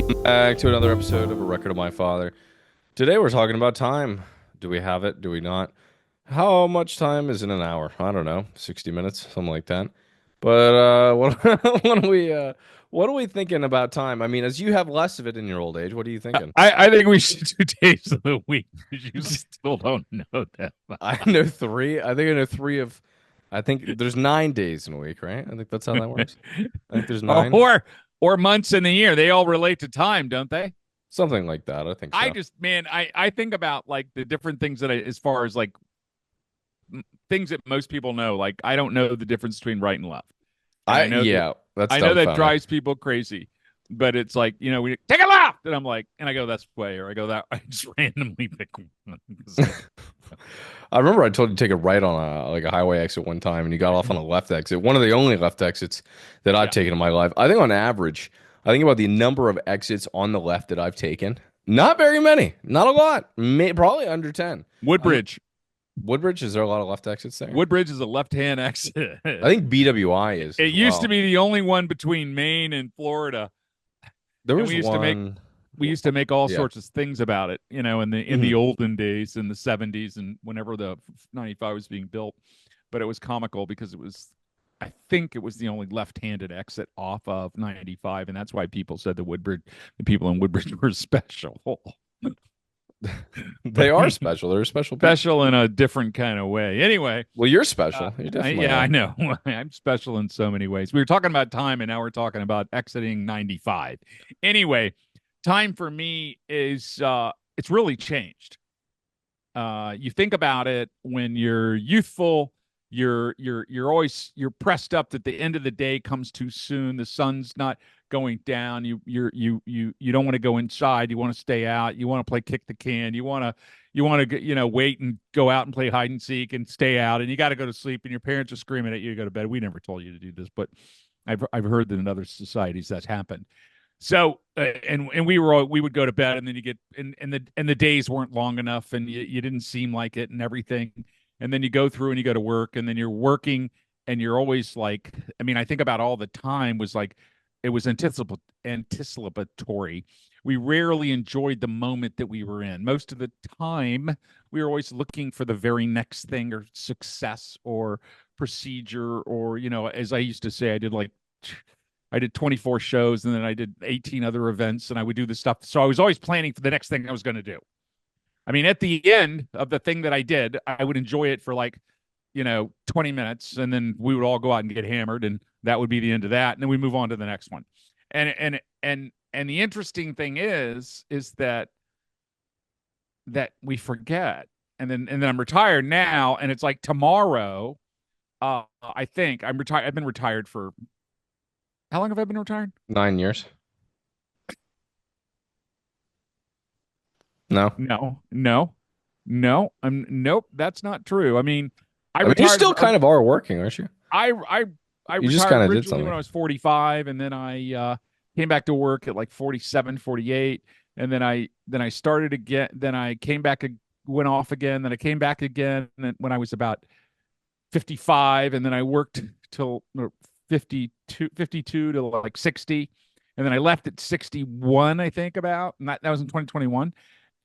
Back to another episode of A Record of My Father. Today we're talking about time. Do we have it? Do we not? How much time is in an hour? I don't know, 60 minutes, something like that. But what are we thinking about time? I mean, as you have less of it in your old age, what are you thinking? I think we should do days of the week because you still don't know that. I know three. I think I know three of. I think there's 9 days in a week, right? I think that's how that works. I think there's nine, or months in the year. They all relate to time, don't they? something like that. I think I so. just, man, I think about like the different things that as far as like things that most people know. Like I don't know the difference between right and left. And Yeah, that's I know that dumbfounding. drives people crazy. But it's like, we take a left. And I'm like, and I go this way, or I go that I just randomly pick one. I remember I told you to take a right on a highway exit one time, and you got off on a left exit. One of the only left exits that I've Yeah. taken in my life. I think on average, I think about the number of exits on the left that I've taken. Not very many, not a lot. Probably under 10. I think Woodbridge. Woodbridge, is there a lot of left exits there? Woodbridge is a left-hand exit. I think BWI is It as used to well. be the only one between Maine and Florida, There and was one. we used to make all Yeah. sorts of things about it, in the Mhm. olden days, in the 70s, and whenever the 95 was being built. But it was comical because I think it was the only left-handed exit off of 95, and that's why people said the people in Woodbridge were special, They are special. They're special people. special in a different kind of way. Anyway, Well, you're special. You definitely yeah, I are. know. I'm special in so many ways. We were talking about time, and now we're talking about exiting 95. Anyway, time for me is it's really changed. You think about it when you're youthful, you're pressed up that the end of the day comes too soon. The sun's not going down. You don't want to go inside. You want to stay out. You want to play kick the can. You want to wait and go out and play hide and seek and stay out. And you got to go to sleep. And your parents are screaming at you to go to bed. We never told you to do this, but I've heard that in other societies that's happened. So and we would go to bed, and then you get and the days weren't long enough, and you didn't seem like it and everything. And then you go through and you go to work, and then you're working, and you're always like, I mean, I think about all the time was like it was anticipatory. We rarely enjoyed the moment that we were in. Most of the time, we were always looking for the very next thing or success or procedure, or as I used to say, I did 24 shows, and then I did 18 other events, and I would do the stuff. So I was always planning for the next thing I was going to do. I mean, at the end of the thing that I did, I would enjoy it for like, 20 minutes, and then we would all go out and get hammered, and that would be the end of that. And then we move on to the next one. And the interesting thing is that we forget. And then I'm retired now, and it's like tomorrow. I think I'm retired. I've been retired for how long have I been retired? 9 years. No. No, no, no. Nope. That's not true. I mean, I I mean, you retired. still kind of are working, aren't you? I I I You just retired kind of did originally when something. I was 45, and then I came back to work at like 47, 48, and then I started again. Then I came back, went off again. Then I came back again when I was about 55, and then I worked till 52 to like 60, and then I left at 61, I think, about, and that was in 2021.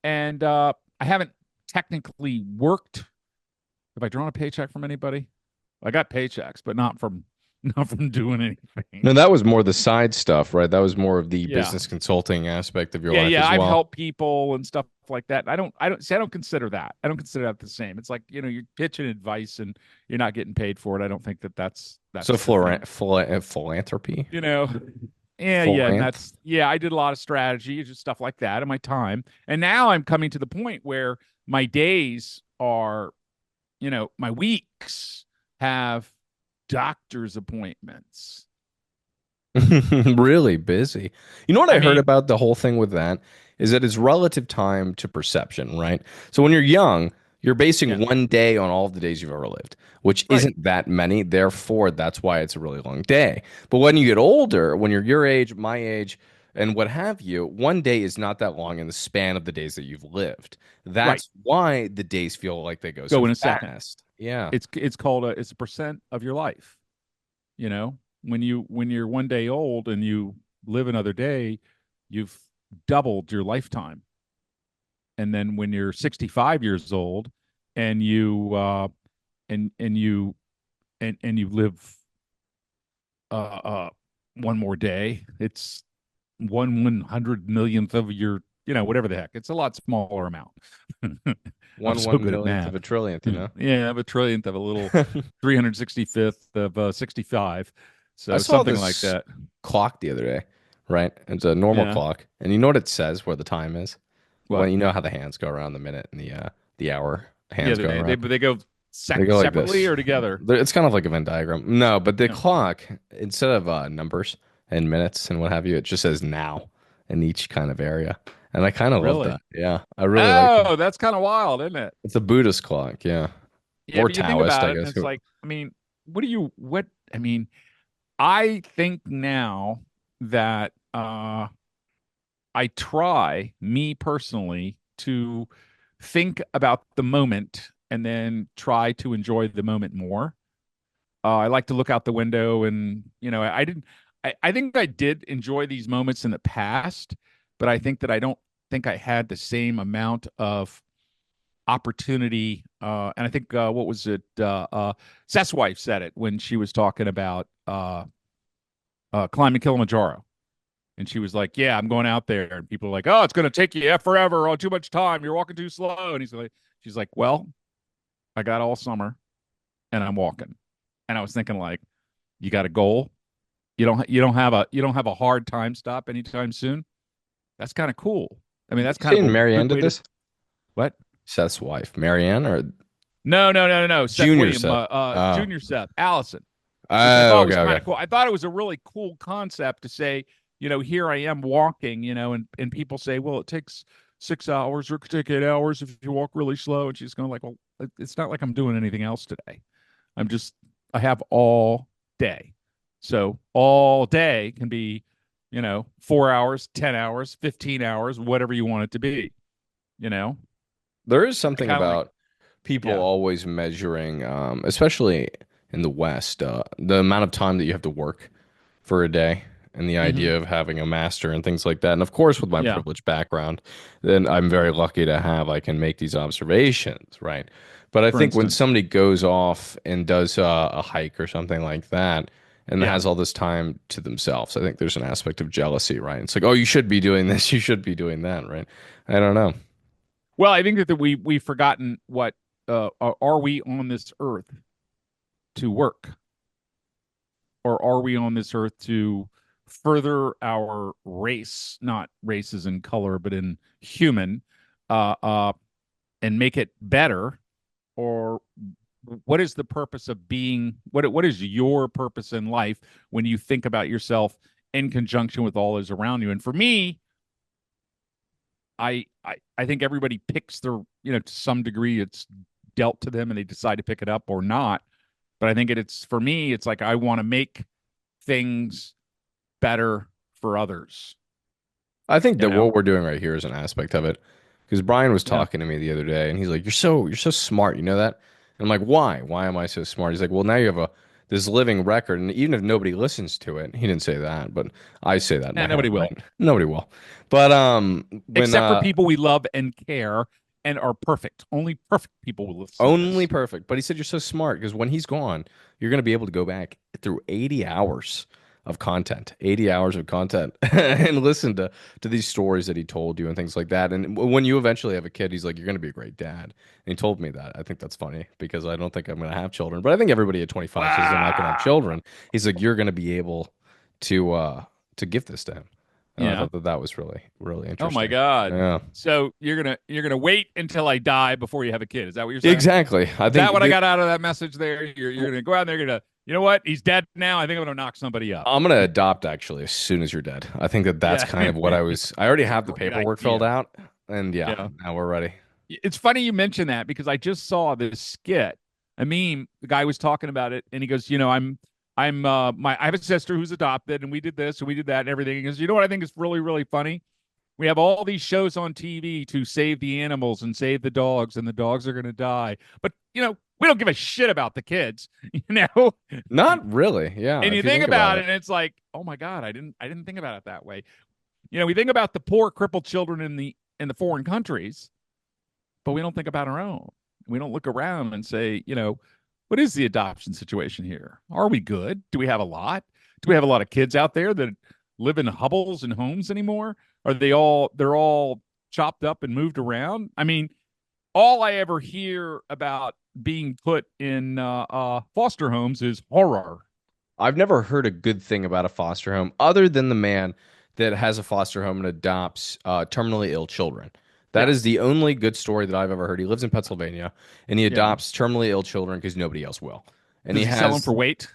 And I haven't technically worked. Have I drawn a paycheck from anybody? I got paychecks, but not from not from doing anything. No, that was more the side stuff, right? That was more of the Yeah. business consulting aspect of your Yeah, life yeah. as I've well. helped people and stuff like that. I don't consider that. I don't consider that the same. It's like, you're pitching advice and you're not getting paid for it. I don't think that So that's the thing. philanthropy, You know, yeah, yeah. And philanth. that's, yeah, I did a lot of strategy, just stuff like that in my time. And now I'm coming to the point where my days are, my weeks have doctor's appointments. Really busy. You know what I I heard mean, about the whole thing with that is that it's relative time to perception, right? So when you're young, you're yeah, basing one day on all of the days you've ever lived, which right. isn't that many. Therefore, that's why it's a really long day. But when you get older, when you're your age, my age, and what have you, one day is not that long in the span of the days that you've lived. Right. That's why the days feel like they go so Go in a second. fast. Yeah. It's called it's a percent of your life. When you're one day old and you live another day, you've doubled your lifetime. And then when you're 65 years old and you and you live uh, uh, one more day, it's 1/100 millionth of your, whatever the heck. It's a lot smaller amount. I'm One so one good at millionth math. of a trillionth, you know. Yeah, of a trillionth of a little 365th of 65. I So saw something like this that. clock the other day, right? It's a normal Yeah. clock, and you know what it says where the time is? When What? you know how the hands go around the minute and the hour Yeah, hands go they around. they go They go like separately this. or together. It's kind of like a Venn diagram. No, but the Yeah. clock, instead of numbers and minutes and what have you, it just says now in each kind of area. And I kind of love Really? that. Yeah, I really like it. Oh, that's kind of wild, isn't it? It's a Buddhist clock, yeah. Yeah, Or but you think Taoist, about I it, and guess. it's like, I mean, what? I mean, I think now that I try, me personally, to think about the moment and then try to enjoy the moment more. I like to look out the window and, I didn't, I think I did enjoy these moments in the past, but I think that I don't think I had the same amount of opportunity. And I think, what was it? Seth's wife said it when she was talking about climbing Kilimanjaro. And she was like, "Yeah, I'm going out there." And people are like, "Oh, it's going to take you forever. Oh, too much time. You're walking too slow." And she's like, "Well, I got all summer, and I'm walking." And I was thinking, like, you got a goal. You don't have a hard time stop anytime soon. That's kind of cool. I mean, You that's kind of saying a Marianne good did way to. this? What? Seth's wife, Marianne, or No, no, no, no, no. Seth Junior William, Seth? Oh. Junior Seth, Allison, which I Oh, thought okay, was kind okay. of cool. I thought it was a really cool concept to say, here I am walking, and people say, well, it takes 6 hours or it could take 8 hours if you walk really slow. And she's going like, well, it's not like I'm doing anything else today. I have all day. So all day can be, 4 hours, 10 hours, 15 hours, whatever you want it to be, you know? There is I something kind of like, about people yeah. always measuring, especially in the West, the amount of time that you have to work for a day and the Hmm. idea of having a master and things like that. And of course, with my Yeah. privileged background, then I'm very lucky to have, I can make these observations, right? But I For think when instance. somebody goes off and does a hike or something like that and Yeah. has all this time to themselves, I think there's an aspect of jealousy, right? It's like, oh, you should be doing this, you should be doing that, right? I don't know. Well, I think that we've forgotten what are we on this earth to work, or are we on this earth to further our race, not races in color, but in human, uh, uh, and make it better? Or what is the purpose of being? What is your purpose in life when you think about yourself in conjunction with all those around you? And for me, I think everybody picks their, to some degree it's dealt to them and they decide to pick it up or not. But I think it's for me, it's like I want to make things better for others, I think you that know? what we're doing right here is an aspect of it. Because Brian was Yeah. talking to me the other day, and he's like, "You're so smart. You know that?" And I'm like, "Why? Why am I so smart?" He's like, "Well, now you have a this living record, and even if nobody listens to it, he didn't say that, but I say that in my And head, nobody will, right? Nobody will. But when except for people we love and care and are perfect. Only perfect people will listen to only this. perfect. But he said you're so smart because when he's gone, you're going to be able to go back through 80 hours of content, 80 hours of content, and listen to these stories that he told you and things like that. And when you eventually have a kid, he's like, you're going to be a great dad. And he told me that. I think that's funny because I don't think I'm going to have children, but I think everybody at 25 says they're not going to have Wow. children. He's like, you're going to be able to give this to him. And I Yeah. thought that that was really, really Oh my interesting. God. Yeah, So you're gonna wait until I die before you have a kid. Is that what you're saying? exactly. I Is that think what I got out of that message there? You're gonna go out there, you're gonna, you know what? He's dead now. I think I'm gonna knock somebody up. I'm gonna adopt actually as soon as you're dead. I think that that's Yeah. kind of what I was. I already That's a have the great paperwork filled idea. out, and yeah, Yeah. now we're ready. It's funny you mentioned that because I just saw this skit, a meme. The guy was talking about it, and he goes, I have a sister who's adopted, and we did this and we did that and everything. He goes, you know what I think is really, really funny? We have all these shows on TV to save the animals and save the dogs, and the dogs are going to die. But, we don't give a shit about the kids, you know? Not really. Yeah, And you if you think think about about it, it. and it's like, oh my God, I didn't think about it that way. We think about the poor, crippled children in the foreign countries, but we don't think about our own. We don't look around and say, what is the adoption situation here? Are we good? Do we have a lot? Do we have a lot of kids out there that live in hovels and homes anymore? Are they're all chopped up and moved around? I mean, all I ever hear about being put in foster homes is horror. I've never heard a good thing about a foster home other than the man that has a foster home and adopts terminally ill children. That Yeah, is the only good story that I've ever heard. He lives in Pennsylvania and he yeah. adopts terminally ill children because nobody else will. And Does he he sell them has for weight?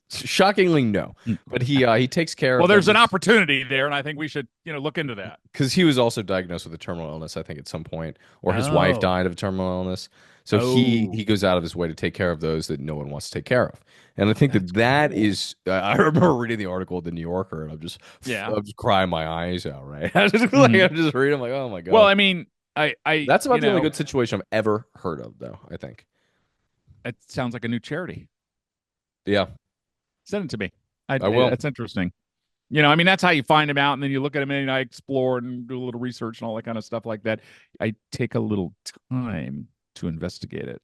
shockingly no, but he takes care Well, of there's them an opportunity there, and I think we should, look into that. because he was also diagnosed with a terminal illness, I think, at some point, or his wife Oh, died of a terminal illness. So oh, he goes out of his way to take care of those that no one wants to take care of. And I think that's that cool. is, I remember reading the article in the New Yorker, and Yeah. I'm just crying my eyes out, right? I'm just like, Mhm. I'm just reading, I'm like, oh my Well, God. I mean, I, That's about the only good situation I've ever heard of, though, I think. it sounds like a new charity. Yeah, Send it to me. I will. That's interesting. I mean, that's how you find them out, and then you look at them, and I explore and do a little research and all that kind of stuff like that. I take a little time to investigate it,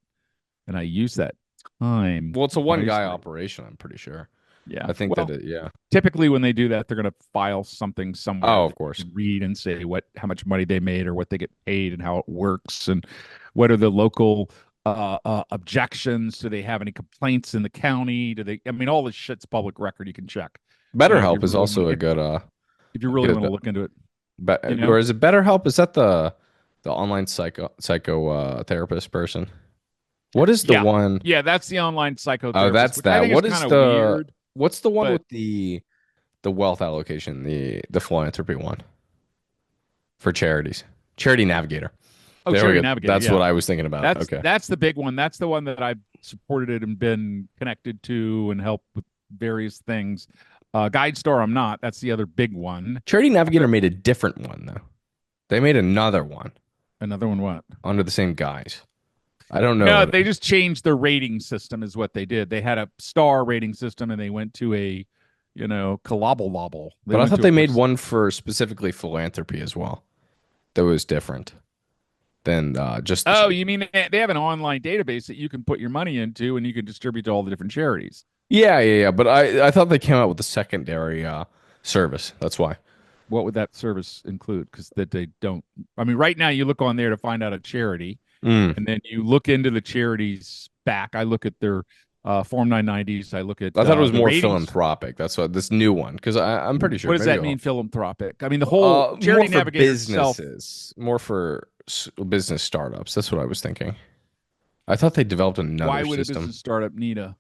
and I use that time Well, it's a one guy wisely. operation, I'm pretty sure. Yeah. I think that Well, it, yeah. typically when they do that, they're going to file something somewhere Oh, of that course. you can read and say how much money they made or what they get paid and how it works and what are the local objections. Do they have any complaints in the county? I mean, all this shit's public record. You can check. If you BetterHelp is really want also to, a if you really want good to look into it, or is it BetterHelp? Is that the online psycho therapist person? What is the Yeah, one? yeah, that's the online Oh, psychotherapist, that's which I that. think is What kind is of weird. what's the one But with the wealth allocation, the philanthropy one for charities? Charity Navigator. oh, There we Charity go. Navigator, That's yeah, what I was thinking about. that's Okay. that's the big one. That's the one that I've supported it and been connected to and helped with various things. GuideStar, I'm not. That's the other big one. Charity Navigator made a different one though. They made another one Another one, what? under the same guise. I don't know No, what. they just changed their rating system, is what they did. They had a star rating system, and they went to a, collabble lobble. They But I went thought to a they made one for specifically philanthropy as well. That was different than just the Oh, charity. you mean they have an online database that you can put your money into, and you can distribute to all the different charities? Yeah, yeah, yeah. But I thought they came out with a secondary service. That's why. What would that service include? Because that they don't. I mean, right now you look on there to find out a charity, Mm. and then you look into the charity's back. I look at their Form 990s. I look at I thought it was the more ratings. philanthropic. That's what this new one because I'm pretty sure What does maybe that I'll, mean, philanthropic? I mean, the whole more Charity for Navigator itself. businesses, more for business startups. That's what I was thinking. I thought they developed Why another would a system. business startup need a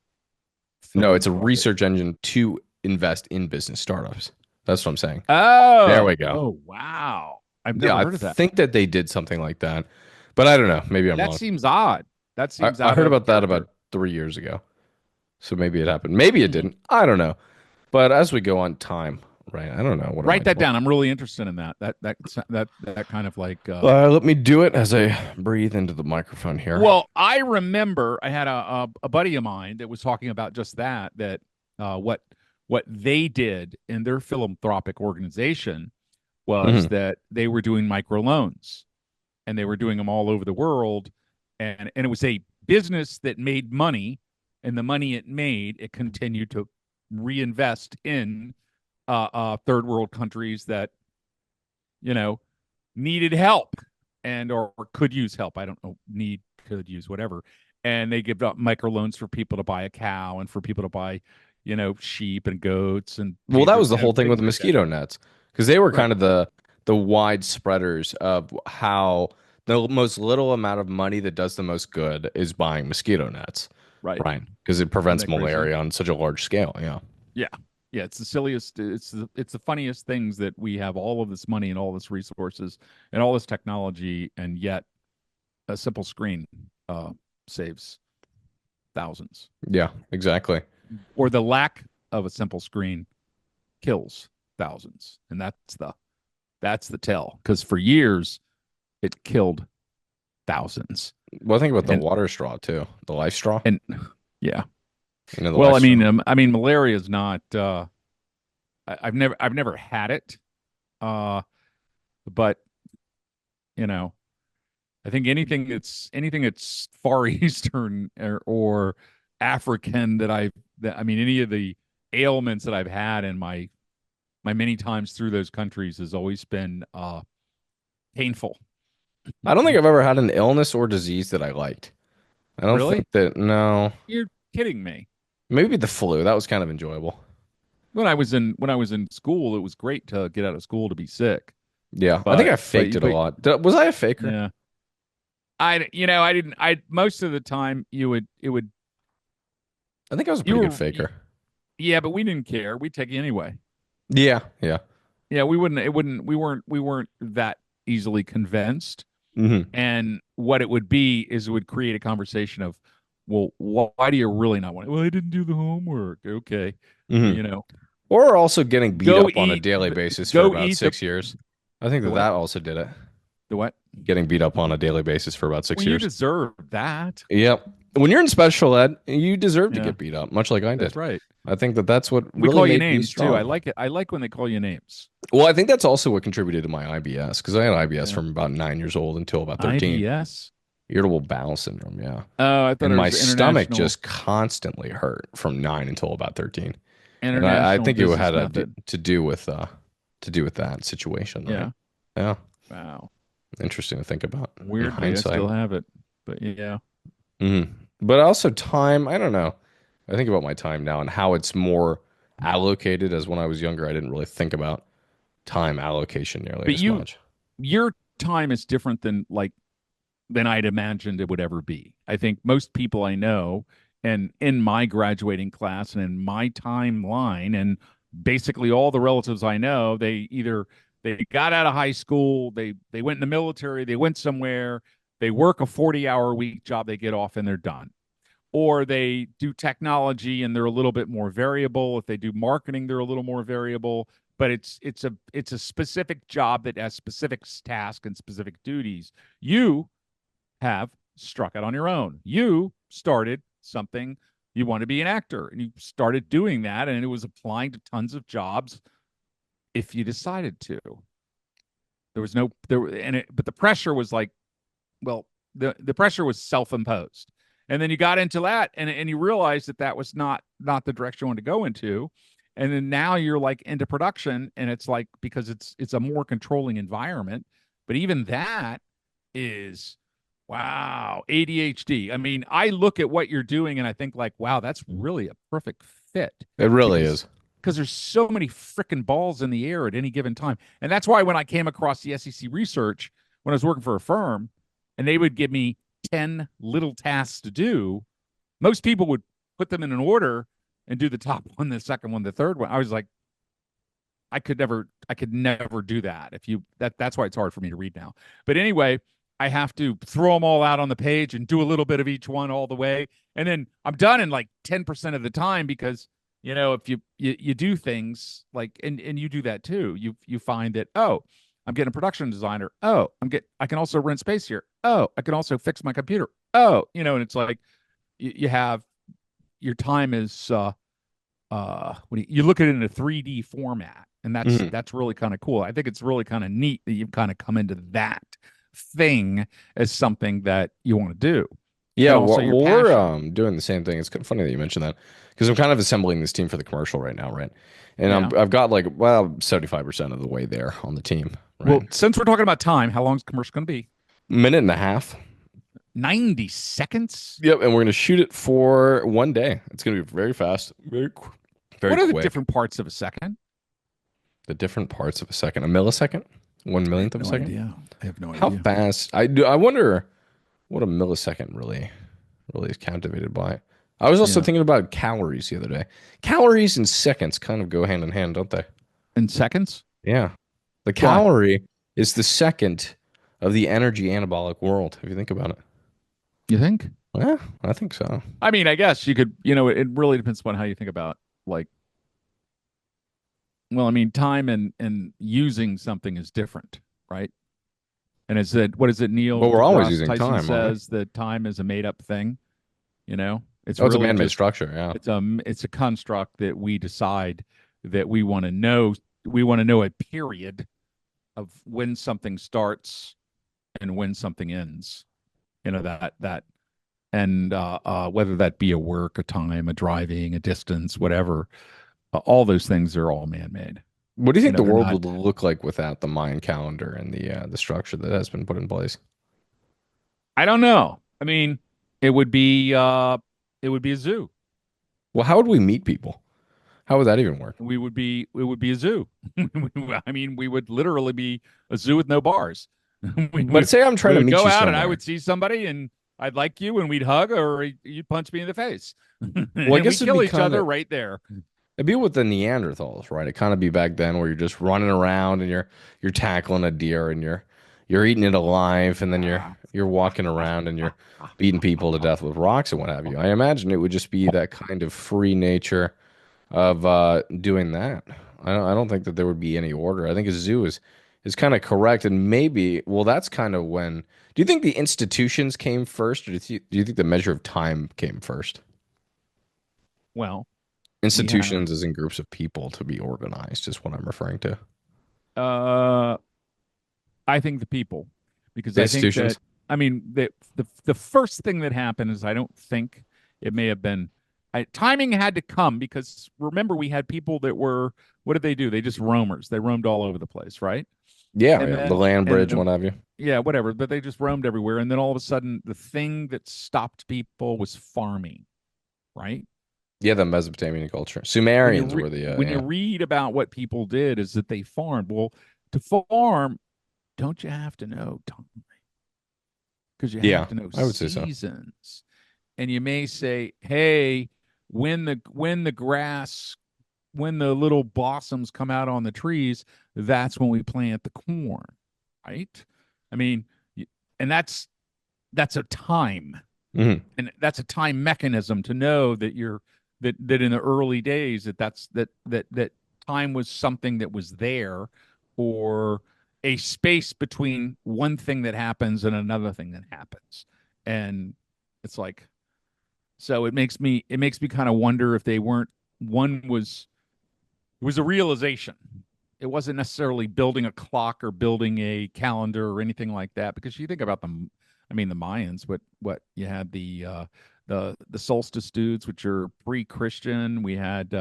No, it's a philanthropic? research engine to invest in business startups. That's what I'm saying. There we Oh, go. oh, wow! I've Yeah, never I heard of that. think that they did something like that, but I don't know. Maybe I'm That wrong. seems odd. That seems I out heard of about that character. about 3 years ago. So maybe it happened. Maybe it Hmm. didn't. I don't know. But as we go on time, right? I don't know. What am I Write that talking? down. I'm really interested in that. That kind of like. Let me do it as I breathe into the microphone here. Well, I remember I had a buddy of mine that was talking about just that. That what they did in their philanthropic organization was Mhm. that they were doing microloans, and they were doing them all over the world, and it was a business that made money, and the money it made, it continued to reinvest in third world countries that you know needed help or could use help. I don't know, need, could use, whatever. And they give up microloans for people to buy a cow and for people to buy, sheep and goats and Well, that pigs, was the whole thing with things the like that. mosquito nets because they were Right. kind of the wide spreaders of how the most little amount of money that does the most good is buying mosquito nets, Right. right? Because it Isn't prevents that crazy? malaria on such a large scale. Yeah. Yeah. Yeah, it's the silliest. It's the funniest things that we have all of this money and all this resources and all this technology, and yet a simple screen uh, saves thousands, Yeah, exactly. or the lack of a simple screen kills thousands, and that's the tell. Because for years it killed thousands, Well, think about the and water straw too, the life straw. and yeah. The Well, life I straw. mean, malaria is not. I've never had it. But you know, I think anything that's Far Eastern or African that I mean, any of the ailments that I've had in my many times through those countries has always been painful. I don't think I've ever had an illness or disease that I liked. I don't Really? think that, no. You're kidding me. Maybe the flu. That was kind of enjoyable. When I was in school, it was great to get out of school to be sick. Yeah, I think But I but faked it a but lot. Was I a faker? yeah. I didn't I most of the time you would it would I think I was a you pretty good were faker. yeah, but we didn't care. We'd take you anyway. Yeah, yeah. Yeah, we weren't that easily convinced. Hmm. And what it would be is it would create a conversation of, well, why do you really not want it? Well, I didn't do the homework. Okay. Hmm. You know, Or also getting beat go up on a eat daily basis for go about eat 6 years. I think the that what? that also did it. The what? Getting beat up on a daily basis for about six Well, you years. deserve that. Yep. When you're in special ed, you deserve to Yeah, get beat up, much like I that's did. right. I think that that's what We really call you made me names too. I strong. like it. I like when they call you names. Well, I think that's also what contributed to my IBS because I had IBS Yeah. from about 9 years old until about 13. IBS. Irritable bowel syndrome, yeah. Oh, I thought And it my was stomach international just constantly hurt from 9 until about 13. And I international think it business had method. to do with that situation, right? Yeah. Yeah. Wow. Interesting to think about in Weirdly, I hindsight. still have it. But yeah. Hmm. But also time, I don't know. I think about my time now and how it's more allocated as when I was younger. I didn't really think about time allocation nearly But as much. your time is different than I'd imagined it would ever be. I think most people I know, and in my graduating class and in my timeline, and basically all the relatives I know, they got out of high school, they went in the military, they went somewhere, they work a 40-hour week job, they get off and they're done. Or they do technology and they're a little bit more variable. If they do marketing, they're a little more variable. But it's a specific job that has specific tasks and specific duties. You have struck it on your own. You started something. You want to be an actor, and you started doing that, and it was applying to tons of jobs if you decided to. There was no there, but the pressure was like, well, the pressure was self-imposed, and then you got into that, and you realized that that was not the direction you wanted to go into, and then now you're like into production, and it's like because it's a more controlling environment, but even that is wow, ADHD. I mean, I look at what you're doing and I think like, wow, that's really a perfect fit It really because is. because there's so many freaking balls in the air at any given time. And that's why when I came across the SEC research when I was working for a firm and they would give me 10 little tasks to do, most people would put them in an order and do the top one, the second one, the third one. I was like, I could never do that. If you that's why it's hard for me to read now. But anyway, I have to throw them all out on the page and do a little bit of each one all the way. And then I'm done in like 10% of the time because if you do things like and you do that too, you find that, oh, I'm getting a production designer. Oh, I can also rent space here. Oh, I can also fix my computer. Oh, and it's like you have your time is when you look at it in a 3D format, and that's Mhm. that's really kind of cool. I think it's really kind of neat that you've kind of come into that thing as something that you want to do, Yeah, and well, also your well, we're passion. doing the same thing. It's kind of funny that you mentioned that because I'm kind of assembling this team for the commercial right now, right? And Yeah. I've got like 75% of the way there on the team, right? Well, since we're talking about time, how long is commercial going to be? Minute and a half. 90 seconds? Yep, and we're gonna shoot it for one day. It's gonna be very fast, very What are the quick. different parts of a second? The different parts of a second, a millisecond, one I millionth have of a no second. idea. I have no How idea. fast? I do. I wonder what a millisecond really is captivated by. I was also Yeah. thinking about calories the other day. Calories and seconds kind of go hand in hand, don't they? In seconds? Yeah. The Why? calorie is the second of the energy anabolic world, if you think about it. You think? Yeah, I think so. I mean, I guess you could, it really depends upon how you think about like, well, I mean, time and using something is different, right? And it's that what is it? Neil But we're always deGrasse using Tyson time, aren't we? says that time is a made up thing. It's Oh, it's a really man-made just structure. Yeah. it's a construct that we decide that we want to know. We want to know a period, of when something starts and when something ends. That and whether that be a work, a time, a driving, a distance, whatever, all those things are all man-made. What do you think the They're world not. would look like without the Mayan calendar and the structure that has been put in place? I don't know. I mean, it would be it would be a zoo. Well, how would we meet people? How would that even work? It would be a zoo. I mean, we would literally be a zoo with no bars. we But would say I'm trying we to would meet go you out and I somewhere. would see somebody and I'd like you and we'd hug or you'd punch me in the face. Well, I And guess we'd it'd be kill each kind other of right there. it'd be with the Neanderthals, right? It kind of be back then where you're just running around and you're tackling a deer and you're eating it alive, and then you're walking around and you're beating people to death with rocks and what have you. I imagine it would just be that kind of free nature of doing that. I don't think that there would be any order. I think a zoo is kind of correct, and maybe well, that's kind of when. Do you think the institutions came first, or do you think the measure of time came first? Well, we have Institutions is in groups of people to be organized, is what I'm referring to. uh I think the people, because The I think that institutions. I mean the first thing that happened is I don't think it may have been timing had to come because remember we had people that were what did they do? They just roamers. They roamed all over the place, right? Yeah, And yeah, the then land and bridge, the, what have you. yeah, whatever. But they just roamed everywhere. And then all of a sudden, the thing that stopped people was farming, right? Yeah, the Mesopotamian culture. When you Sumerians were the when you yeah. read about what people did, is that they farmed. Well, to farm, don't you have to know time? Because you have Yeah, to know I would say so. seasons. And you may say, hey, when the grass when the little blossoms come out on the trees, that's when we plant the corn, right? I mean, and that's a time, Hmm. and that's a time mechanism to know that you're that in the early days that time was something that was there, or a space between one thing that happens and another thing that happens, and it's like so it makes me kind of wonder if they weren't one was it was a realization. It wasn't necessarily building a clock or building a calendar or anything like that. Because you think about them, I mean, the Mayans. What you had the solstice dudes, which are pre-Christian. We had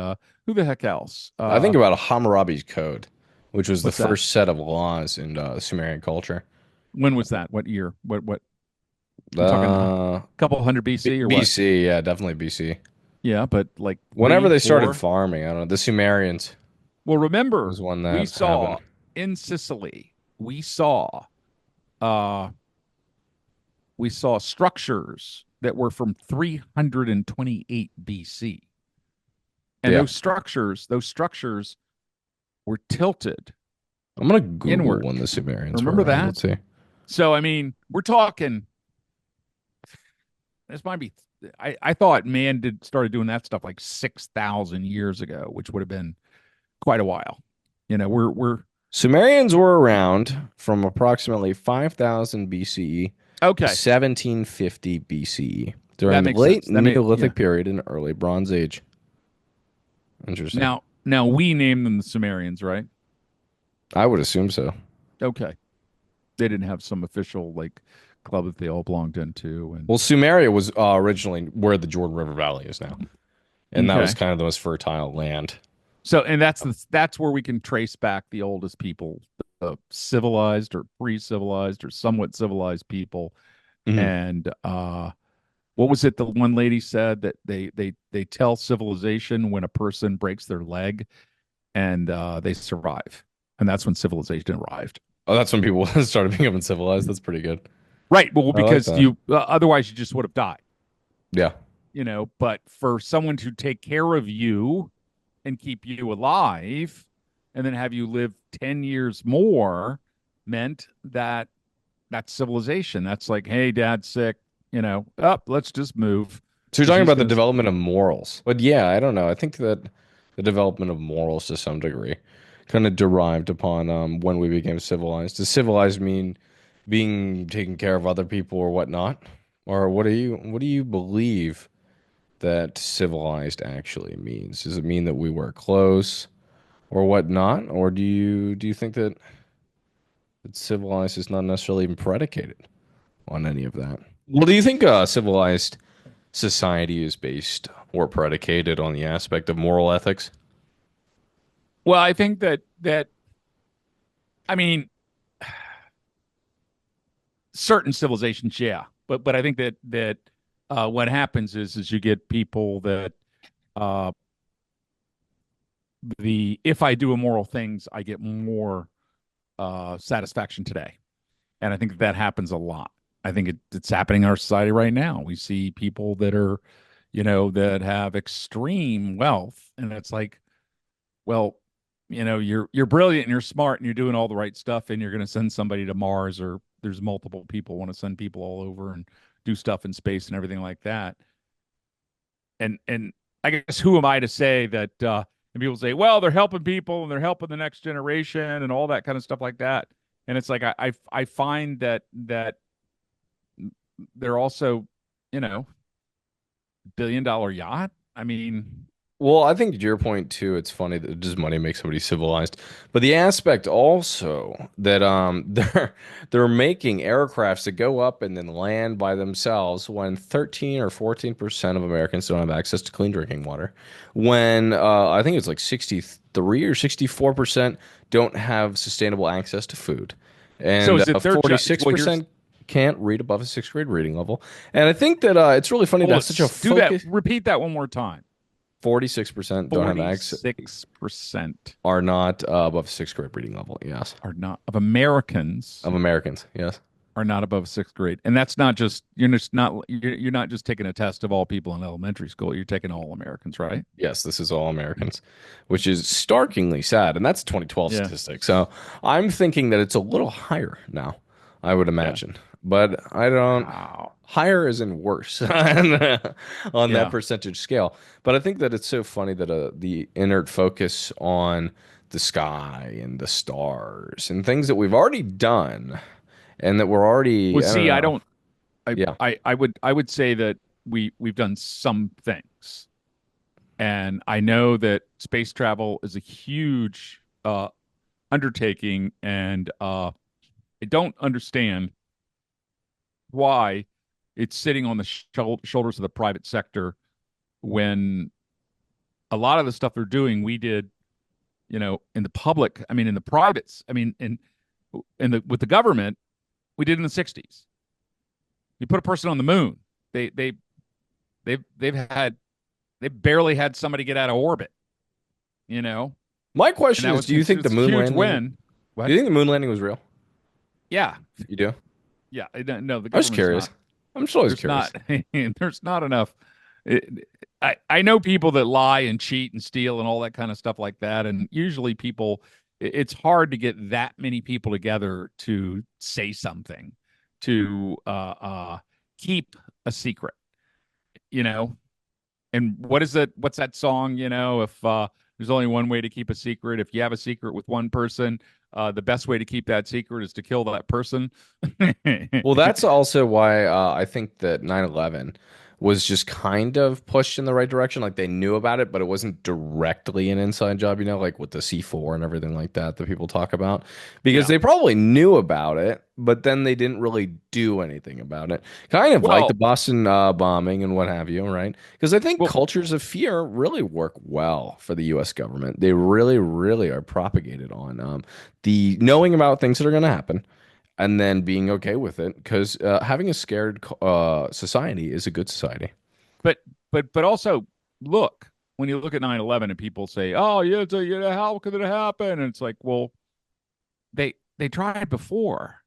who the heck else? I think about Hammurabi's code, which was the What's that? first set of laws in Sumerian culture. When was that? What year? What? I'm talking a Uh, couple hundred BC or what? BC, yeah, definitely BC. Yeah, but like Whenever three, they started four. farming, I don't know, the Sumerians Well, remember was one we that saw happened. in Sicily. Uh we saw structures that were from 328 BC. And Yeah, those structures were tilted I'm gonna Google inward. when the Sumerians were Remember around. that? Let's see. So I mean, we're talking this might be I thought man did started doing that stuff like 6,000 years ago, which would have been quite a while. We're Sumerians were around from approximately 5000 BCE to okay. 1750 BCE during That the makes late sense. That may yeah. Neolithic period and early Bronze Age. Interesting. Now we name them the Sumerians, right? I would assume so. Okay. They didn't have some official like club that they all belonged into and Well, Sumeria was originally where the Jordan River Valley is now, and that was okay. kind of the most fertile land. So, and that's where we can trace back the oldest people, civilized or pre-civilized or somewhat civilized people. Hmm. And what was it? The one lady said that they tell civilization when a person breaks their leg, and they survive, and that's when civilization arrived. Oh, that's when people started becoming civilized. That's pretty good. Right. Well, I like because that. you otherwise you just would have died. Yeah. But for someone to take care of you and keep you alive and then have you live 10 years more meant that that's civilization. That's like, hey, dad's sick, up, let's just move So you're because talking he's about the going to. development of morals, but yeah, I don't know. I think that the development of morals to some degree kind of derived upon when we became civilized. Does civilized mean being taking care of other people or whatnot, or what do you believe that civilized actually means? Does it mean that we were close or whatnot, or do you think that It's civilized is not necessarily even predicated on any of that. Well, do you think civilized society is based or predicated on the aspect of moral ethics? Well, I think that I mean certain civilizations, yeah, but I think that what happens is you get people that uh, the if I do immoral things, I get more satisfaction today, and I think that happens a lot. I think it's happening in our society right now. We see people that are, that have extreme wealth, and it's like, well, you're brilliant and you're smart and you're doing all the right stuff, and you're going to send somebody to Mars, or there's multiple people want to send people all over and do stuff in space and everything like that. And I guess who am I to say that? And people say, well, they're helping people and they're helping the next generation and all that kind of stuff like that. And it's like I find that they're also, you know, $1 billion yacht. I mean, Well, I think to your point too, it's funny that does money make somebody civilized? But the aspect also that they're making aircrafts that go up and then land by themselves when 13 or 14% of Americans don't have access to clean drinking water. When I think it's like 63 or 64% don't have sustainable access to food. so And is it their job? Well, here's 46% can't read above a sixth grade reading level. And I think that it's really funny to hold have it. such a Do that. focus. Repeat that one more time. 46% don't have access 46% are not above sixth grade reading level. Yes, are not of Americans of Americans. Yes, are not above sixth grade, and that's not just you're not just taking a test of all people in elementary school. You're taking all Americans, right? yes, this is all Americans, which is starkingly sad, and that's a 2012 Yeah, statistic. So I'm thinking that it's a little higher now. I would yeah. imagine, but I don't. Wow. Higher is in worse on that Yeah. percentage scale. But I think that it's so funny that the inert focus on the sky and the stars and things that we've already done and that we're Well, already, I don't see, I know. don't. I Yeah. I would say that we've done some things, and I know that space travel is a huge undertaking, and I don't understand why it's sitting on the shoulders of the private sector when a lot of the stuff they're doing we did, in the public. I mean, in the privates. I mean, in the with the government, we did in the '60s. You put a person on the moon. They they've had they barely had somebody get out of orbit, you know, My and question that is, was do you think the considered a moon huge landing, win. do What? you think the moon landing was real? Yeah, You do? yeah. No, the I was government's curious. not. I'm just always There's not. curious. There's not enough. I know people that lie and cheat and steal and all that kind of stuff like that, and usually people. It's hard to get that many people together to say something, to keep a secret, you know. And what is it? What's that song? If there's only one way to keep a secret, if you have a secret with one person, the best way to keep that secret is to kill that person. Well, that's also why I think that 9/11 was just kind of pushed in the right direction. Like they knew about it, but it wasn't directly an inside job, like with the C4 and everything like that that people talk about. Because Yeah. they probably knew about it, but then they didn't really do anything about it. Kind of like the Well, Boston bombing and what have you, right? Because I think well, cultures of fear really work well for the US government. They really, really are propagated on the knowing about things that are going to happen and then being okay with it because having a scared society is a good society. but but also look when you look at 9/11 and people say, "Oh, yeah, how could it happen?" And it's like, well, they tried before.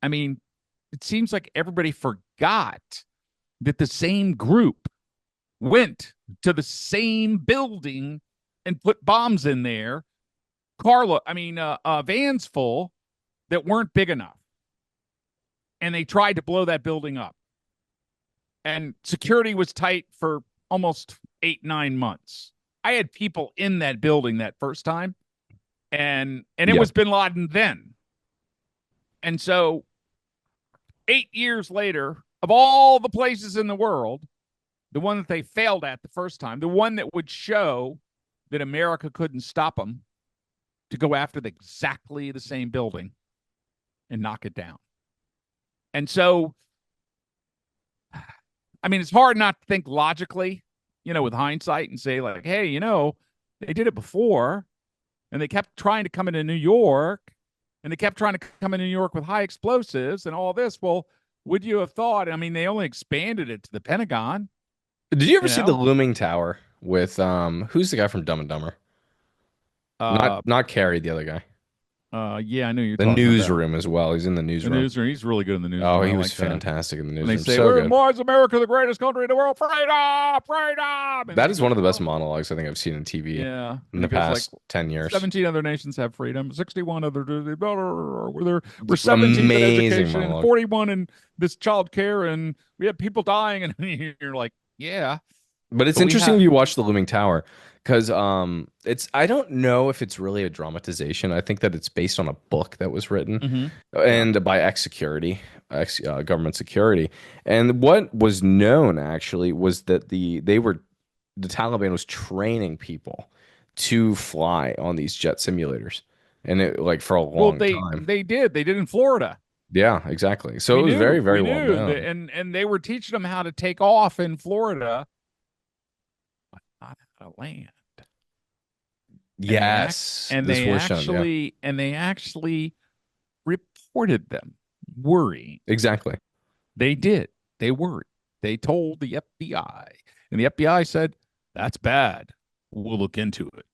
I mean, it seems like everybody forgot that the same group went to the same building and put bombs in there. Vans full that weren't big enough, and they tried to blow that building up. And security was tight for almost 8, 9 months. I had people in that building that first time, and it Yeah. was Bin Laden then. And so 8 years later, of all the places in the world, the one that they failed at the first time, the one that would show that America couldn't stop them, to go after exactly the same building and knock it down. And so, I mean, it's hard not to think logically, with hindsight and say, like, hey, they did it before and they kept trying to come into New York and they kept trying to come into New York with high explosives and all this. Well, would you have thought? I mean, they only expanded it to the Pentagon. Did you ever see the looming tower with who's the guy from Dumb and Dumber? Not Carrie, the other guy. Yeah, I knew you're The talking newsroom about. as well. He's in the The newsroom. newsroom. He's really good in the newsroom. Oh, he I was like fantastic in the that. newsroom. And they say, so good. why is America the greatest country in the world? Freedom! Freedom! And That is one of the best monologues I think I've seen in TV in the past 10 years. 17 other nations have freedom. 61 other we're 17 in education, monologue. 41 in this child care, and we have people dying, and you're like, yeah. But it's interesting if you watch The Looming Tower, because I don't know if it's really a dramatization. I think that it's based on a book that was written and by government security. And what was known actually was that the Taliban was training people to fly on these jet simulators, and it like for a long time. They did in Florida. Yeah, exactly. So it was very, very well known. And they were teaching them how to take off in Florida, but not out of land. Yes, and they actually reported them worrying. Exactly. They did. They worried. They told the FBI, and the FBI said, "That's bad. We'll look into it."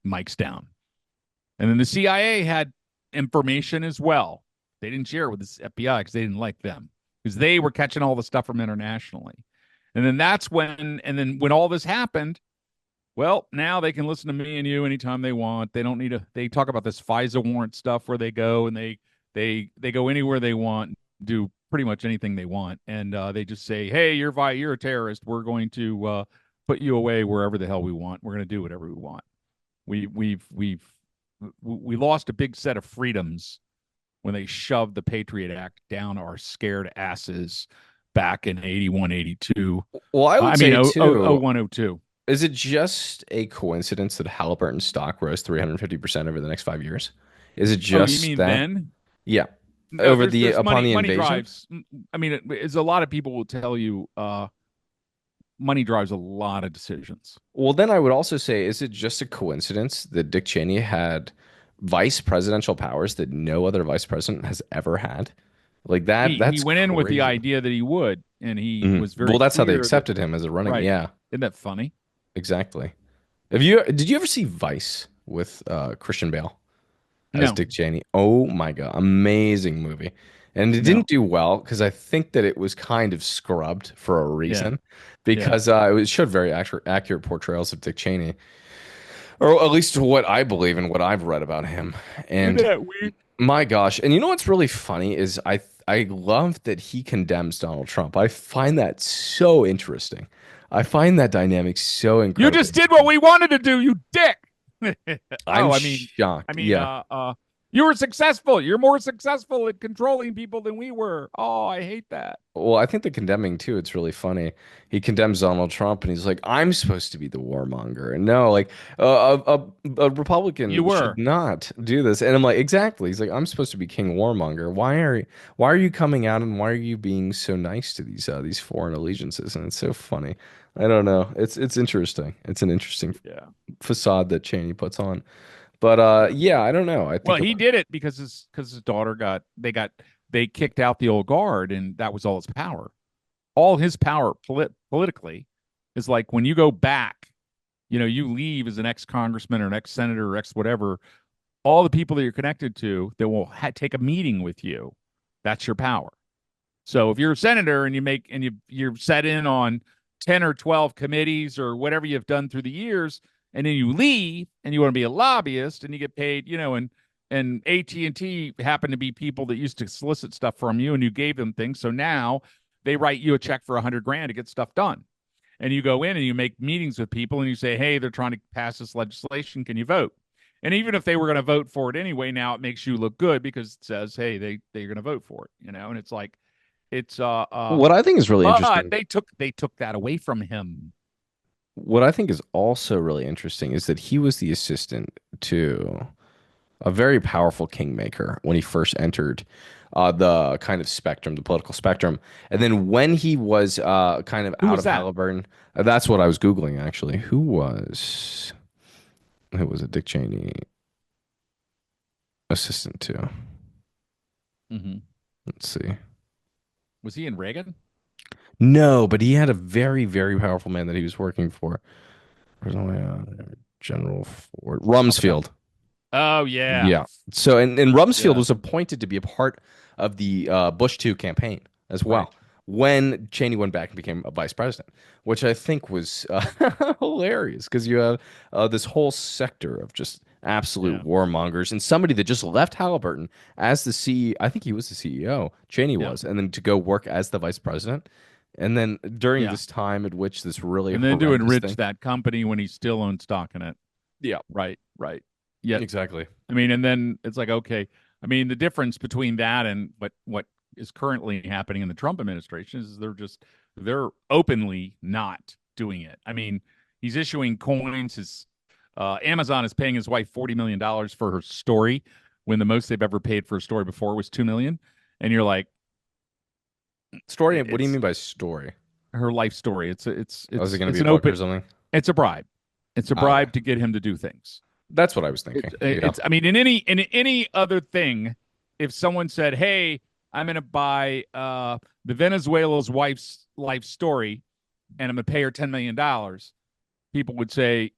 Mike's down. And then the CIA had information as well. They didn't share it with the FBI because they didn't like them, because they were catching all the stuff from internationally. And then when all this happened, well, now they can listen to me and you anytime they want. They don't need they talk about this FISA warrant stuff where they go and they go anywhere they want, do pretty much anything they want. And they just say, hey, you're a terrorist. We're going to put you away wherever the hell we want. We're going to do whatever we want. We lost a big set of freedoms when they shoved the Patriot Act down our scared asses back in 81, 82. Well, I mean, too, 01, 02. Is it just a coincidence that Halliburton stock rose 350% over the next 5 years? Is it just you mean that? Then? Yeah. No, upon the invasion? Drives. I mean, it's a lot of people will tell you money drives a lot of decisions. Well, then I would also say, is it just a coincidence that Dick Cheney had vice presidential powers that no other vice president has ever had? Like that. He went in with the idea that he would, and he was very well. That's how they accepted him as a running. Right. Yeah, isn't that funny? Exactly. Did you ever see Vice with Christian Bale as Dick Cheney? Oh my God, amazing movie. And it didn't do well because I think that it was kind of scrubbed for a reason, because it showed very accurate portrayals of Dick Cheney, or at least what I believe and what I've read about him. And my gosh, and you know what's really funny is I love that he condemns Donald Trump. I find that so interesting. I find that dynamic so incredible. You just did what we wanted to do, you dick. I'm shocked. I mean, you were successful. You're more successful at controlling people than we were. Oh, I hate that. Well, I think the condemning too, it's really funny. He condemns Donald Trump and he's like, I'm supposed to be the warmonger. And no, like a Republican should not do this. And I'm like, exactly. He's like, I'm supposed to be King Warmonger. Why are you coming out and why are you being so nice to these foreign allegiances? And it's so funny. I don't know. It's interesting. It's an interesting facade that Cheney puts on. But I don't know. I think he did it because his daughter they kicked out the old guard, and that was all his power. All his power politically is like when you go back, you leave as an ex-congressman or an ex-senator or ex-whatever, all the people that you're connected to that will take a meeting with you, that's your power. So if you're a senator and you're set in on 10 or 12 committees or whatever you've done through the years, and then you leave and you want to be a lobbyist and you get paid, and AT&T happen to be people that used to solicit stuff from you and you gave them things. So now they write you a check for $100,000 to get stuff done. And you go in and you make meetings with people and you say, hey, they're trying to pass this legislation. Can you vote? And even if they were going to vote for it anyway, now it makes you look good because it says, hey, they're going to vote for it, and it's like, it's what I think is really interesting. They took that away from him. what I think is also really interesting is that he was the assistant to a very powerful kingmaker when he first entered the kind of spectrum, the political spectrum. And then when he was kind of Who out was of that? Halliburton, that's what I was Googling actually. Who was it? Dick Cheney assistant to? Hmm. Let's see. Was he in Reagan? No, but he had a very, very powerful man that he was working for. Where's my General Ford? Okay. Rumsfeld. Oh yeah, Yeah. So and Rumsfeld yeah, was appointed to be a part of the Bush 2 campaign as right. well when Cheney went back and became a vice president, which I think was hilarious because you have this whole sector of just absolute Yeah, warmongers and somebody that just left Halliburton as the CEO. I think he was the CEO, Cheney yeah, was, and then to go work as the vice president. And then during yeah. this time at which this really And then to horrendous enrich thing. that company when he still owned stock in it. Yeah, Right, right. Yet, exactly. I mean, and then it's like, okay, I mean, the difference between that and what is currently happening in the Trump administration is they're openly not doing it. I mean, he's issuing coins. His Amazon is paying his wife $40 million for her story when the most they've ever paid for a story before was 2 million. And you're like, Story. What do you it's mean by story? her life story. It's a, it's Oh, is it it's going to be it's a an book open. or something? It's a bribe. It's a Okay. bribe to get him to do things. That's what I was thinking. Yeah. It's I mean in any other thing, if someone said, "Hey, I'm going to buy the Venezuela's wife's life story and I'm going to pay her $10 million," people would say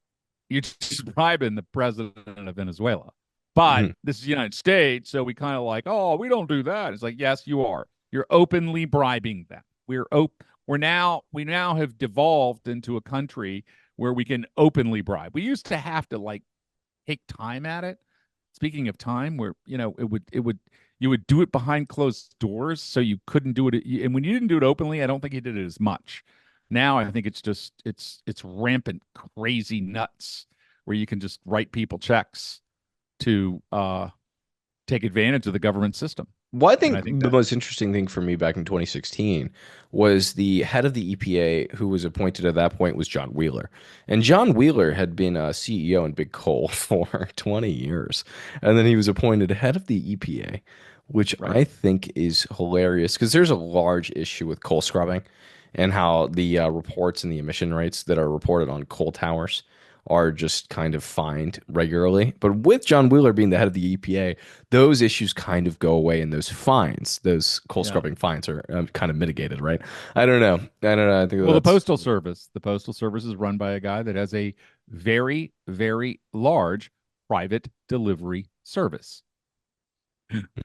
you're just bribing the president of Venezuela. But Mhm. this is the United States, so we kind of like, "Oh, we don't do that." It's like, "Yes, you are. You're openly bribing them. We now have devolved into a country where we can openly bribe. We used to have to like take time at it. Speaking of time, where it would you would do it behind closed doors, so you couldn't do it. And when you didn't do it openly, I don't think you did it as much. Now I think it's just it's rampant, crazy nuts, where you can just write people checks to take advantage of the government system. Well, I And I think think the that most interesting thing for me back in 2016 was the head of the EPA who was appointed at that point was John Wheeler. And John Wheeler had been a CEO in Big Coal for 20 years. And then he was appointed head of the EPA, which right, I think is hilarious because there's a large issue with coal scrubbing and how the reports and the emission rates that are reported on coal towers are just kind of fined regularly. But with John Wheeler being the head of the EPA, those issues kind of go away and those fines, those coal yeah. scrubbing fines are kind of mitigated, right? I don't know. I don't know. I think Well, that's The Postal Service is run by a guy that has a very, very large private delivery service.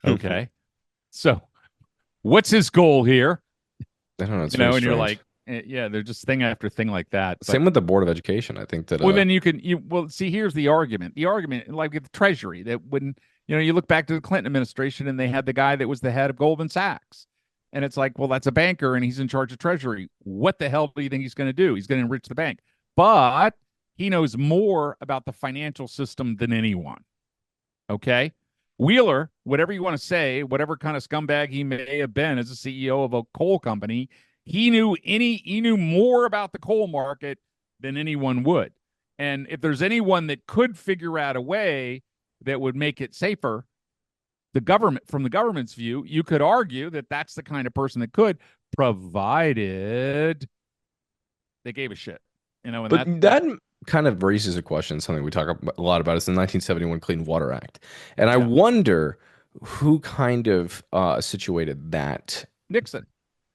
Okay. So what's his goal here? I don't know. It's very And you're strange. like, yeah, they're just thing after thing like that. But Same with the Board of Education. I think that well, then well, see, here's the argument. The argument, like with the Treasury, that when you look back to the Clinton administration and they had the guy that was the head of Goldman Sachs. And it's like, well, that's a banker and he's in charge of Treasury. What the hell do you think he's going to do? He's going to enrich the bank. But he knows more about the financial system than anyone. Okay. Wheeler, whatever you want to say, whatever kind of scumbag he may have been as a CEO of a coal company, he knew more about the coal market than anyone would. And if there's anyone that could figure out a way that would make it safer, the government, from the government's view, you could argue that that's the kind of person that could, provided they gave a shit. And but that that kind of raises a question, something we talk a lot about is the 1971 Clean Water Act. And I yeah, wonder who kind of situated that. Nixon,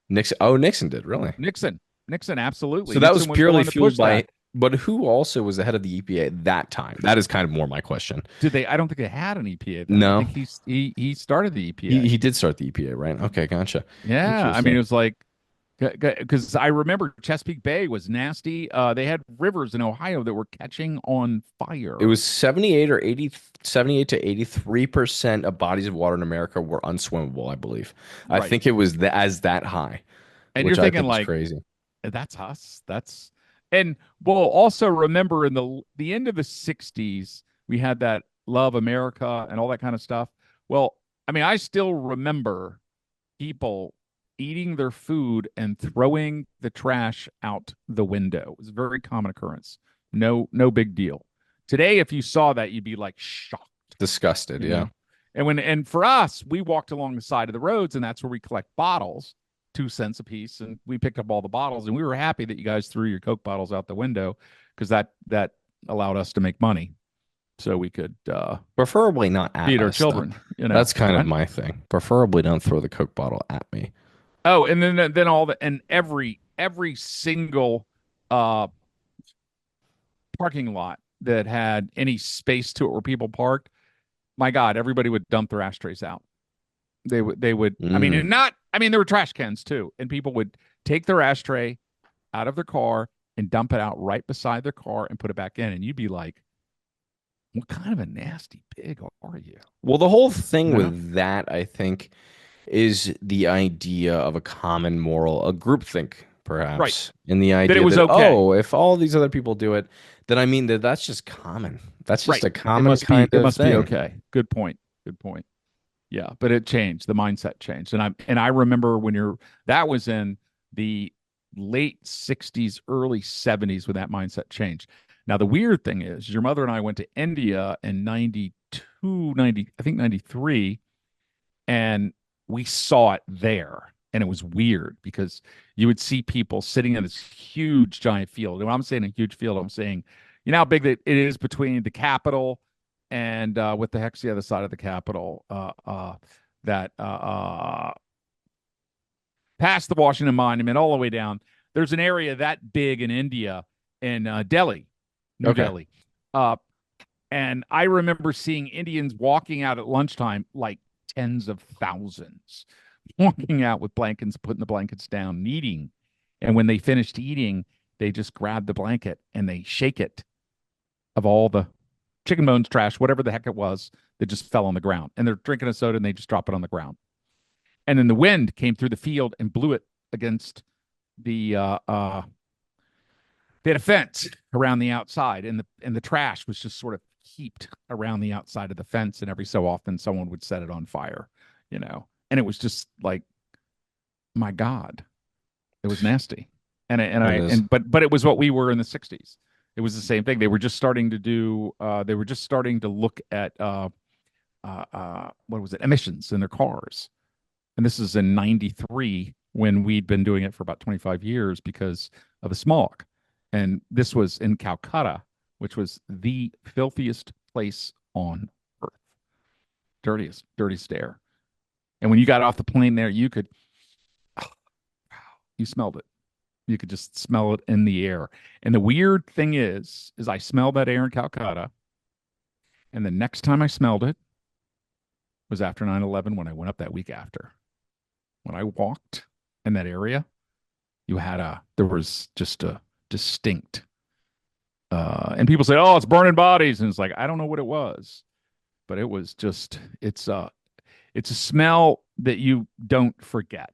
Nixon. Oh, Nixon did, really? Nixon, Nixon, absolutely. So that was Nixon was the purely one that fueled pushed that. by, but who also was the head of the EPA at that time? That is kind of more my question. Did they? I don't think they had an EPA then. I No, think he started the he EPA. he did start the EPA, right? Okay, gotcha. Yeah, I mean it Interesting. was like because I remember Chesapeake Bay was nasty. They had rivers in Ohio that were catching on It fire. was 78 or 80, 78 to 83% of bodies of water in America were unswimmable, I believe. I Right, think it was as that high, and you're which I thinking think is like crazy. that's us. That's and well, also remember in the end of the '60s we had that Love America and all that kind of stuff. Well, I mean, I still remember people. eating their food and throwing the trash out the window. It was a very common occurrence. No big deal. Today, if you saw that, you'd be like shocked, Disgusted. you Yeah. know. And for us, we walked along the side of the roads, and that's where we collect bottles, 2 cents a piece, and we picked up all the bottles, and we were happy that you guys threw your Coke bottles out the window because that allowed us to make money, so we could Preferably not at feed our us, though. children. You know, That's kind of what? my thing. Preferably don't throw the Coke bottle at me. Oh, and then all the and every single uh parking lot that had any space to it where people parked, my God, everybody would dump their ashtrays out. They would I mean, Mm. and not I mean there were trash cans too, and people would take their ashtray out of their car and dump it out right beside their car and put it back in, and you'd be like, what kind of a nasty pig are you? Well, the whole thing You know? with that, I think, is the idea of a common moral, a groupthink, Right. perhaps, in the That it idea was that, okay. oh, if all these other people do it, then I mean that's just common. That's just Right. a common kind It of must be thing. okay. Good point. Good point. Yeah, but it changed. The mindset changed. And I remember when that was in the late 60s, early 70s when that mindset changed. Now the weird thing is your mother and I went to India in 92, 90, I think 93, and we saw it there. And it was weird because you would see people sitting in this huge giant field. And when I'm saying a huge field, I'm saying, you know how big that it is between the Capitol and what the heck's the other side of the Capitol? That past the Washington Monument all the way down. There's an area that big in India, in Delhi, New Okay. Delhi. Uh, and I remember seeing Indians walking out at lunchtime, like tens of thousands, walking out with blankets, putting the blankets down, and eating. And when they finished eating, they just grab the blanket and they shake it of all the chicken bones, trash, whatever the heck it was that just fell on the ground. And they're drinking a soda and they just drop it on the ground. And then the wind came through the field and blew it against the they had a fence around the outside, and the trash was just sort of heaped around the outside of the fence, and every so often someone would set it on fire, you know. And it was just like, my God, it was nasty. It is. But it was what we were in the 60s. It was the same thing. They were just starting to look at what was it, emissions in their cars. And this is in 93 when we'd been doing it for about 25 years because of the smog. And this was in Calcutta, which was the filthiest place on earth. Dirtiest air. And when you got off the plane there, you smelled it. You could just smell it in the air. And the weird thing is I smelled that air in Calcutta. And the next time I smelled it was after 9/11 when I went up that week after. When I walked in that area, there was just a distinct, and people say, oh, it's burning bodies. And it's like, I don't know what it was, but it was just, it's a smell that you don't forget.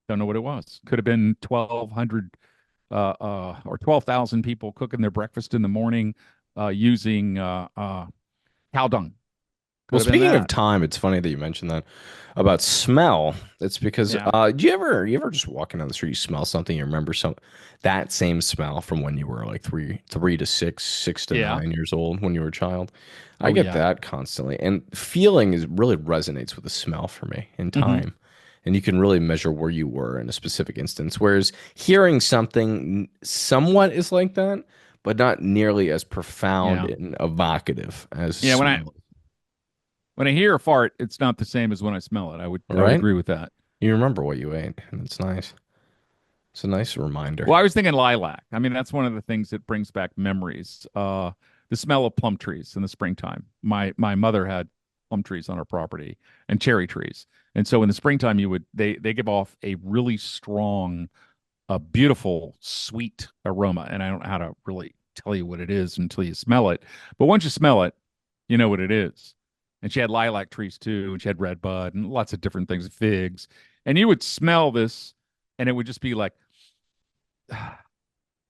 Don't know what it was. Could have been 1,200 or 12,000 people cooking their breakfast in the morning using cow dung. Well, Could have been speaking of that. time, it's funny that you mentioned that about smell. It's because Yeah. do you ever just walking down the street, you smell something, you remember that same smell from when you were like three to six, 6 to 9 years old when you were a child. I Oh, get yeah. that constantly, and feeling is really resonates with the smell for me in Hmm. time, and you can really measure where you were in a specific instance. Whereas hearing something somewhat is like that, but not nearly as profound Yeah. and evocative as Yeah. smell. When I hear a fart, it's not the same as when I smell it. I would Right? agree with that. You remember what you ate, and it's nice. It's a nice reminder. Well, I was thinking lilac. I mean, that's one of the things that brings back memories. The smell of plum trees in the springtime. My mother had plum trees on her property and cherry trees. And so in the springtime they give off a really strong, a beautiful, sweet aroma. And I don't know how to really tell you what it is until you smell it. But once you smell it, you know what it is. And she had lilac trees too, and she had red bud and lots of different things, figs. And you would smell this, and it would just be like,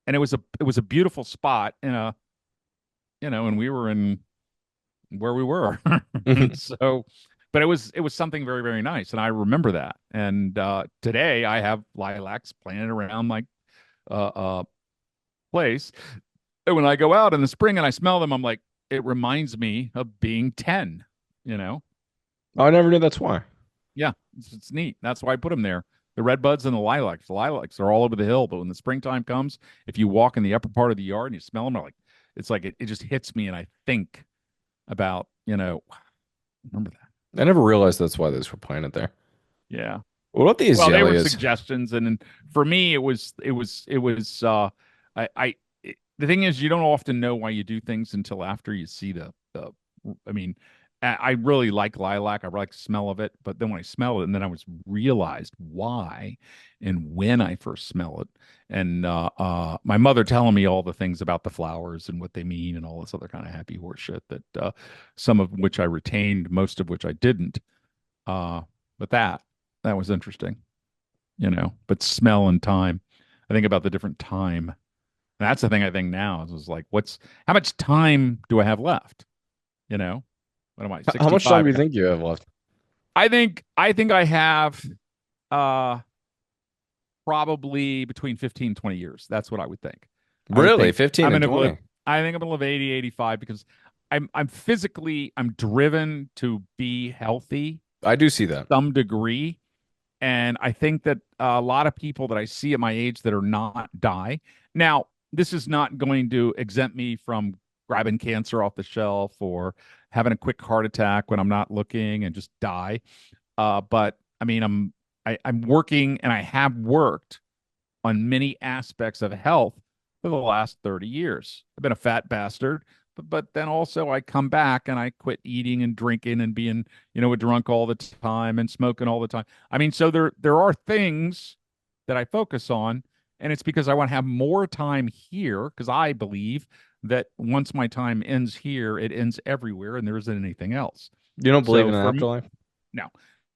and it was a beautiful spot in a, and we were in where we were. So but it was something very, very nice, and I remember that. And today I have lilacs planted around my uh, uh, place. And when I go out in the spring and I smell them, I'm like, it reminds me of being 10, you know? Oh, I never knew that's why. Yeah, it's neat. That's why I put them there. The red buds and the lilacs. The lilacs are all over the hill, but when the springtime comes, if you walk in the upper part of the yard and you smell them, it's like it just hits me, and I think about, remember that. I never realized that's why those were planted there. Yeah. What about the Well, they were azaleas? suggestions, and for me, it was. I the thing is, you don't often know why you do things until after you see the. I mean, I really like lilac. I like the smell of it, but then when I smell it, and then I was realized why, and when I first smell it, and my mother telling me all the things about the flowers and what they mean, and all this other kind of happy horse shit that some of which I retained, most of which I didn't. Uh, but that was interesting. But smell and time. I think about the different time. And that's the thing I think now is like, how much time do I have left? You know, what am I, How much time 65? do you think you have left? I think I have uh probably between 15 and 20 years. That's what I would think. I would Really, think 15 I'm and gonna live 20? I think I'm gonna live 80, 85 because I'm driven to be healthy I do see that. some degree. And I think that a lot of people that I see at my age that are not die. Now, this is not going to exempt me from grabbing cancer off the shelf or having a quick heart attack when I'm not looking and just die. But I mean, I'm working, and I have worked on many aspects of health for the last 30 years. I've been a fat bastard, but then also I come back and I quit eating and drinking and being, a drunk all the time and smoking all the time. I mean, so there are things that I focus on, and it's because I want to have more time here because I believe that once my time ends here, it ends everywhere and there isn't anything else. You don't believe So in an for me, afterlife? no.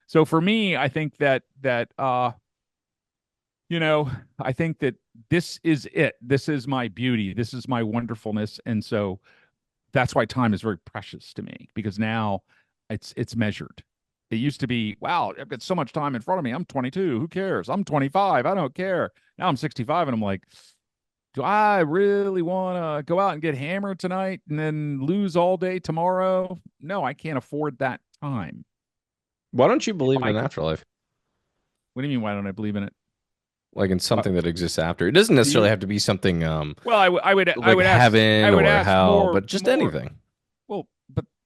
So for me, I think that you know, I think that this is it. This is my beauty. This is my wonderfulness. And so that's why time is very precious to me because now it's measured. It used to be, wow, I've got so much time in front of me. I'm 22. Who cares? I'm 25. I don't care. Now I'm 65 and I'm like, do I really want to go out and get hammered tonight and then lose all day tomorrow? No, I can't afford that time. Why don't you If believe in I an could, afterlife? what do you mean? Why don't I believe in it? Like in Uh, something that exists after. It doesn't do necessarily you? have to be something Well, I like would ask heaven or hell, more but just anything. Well,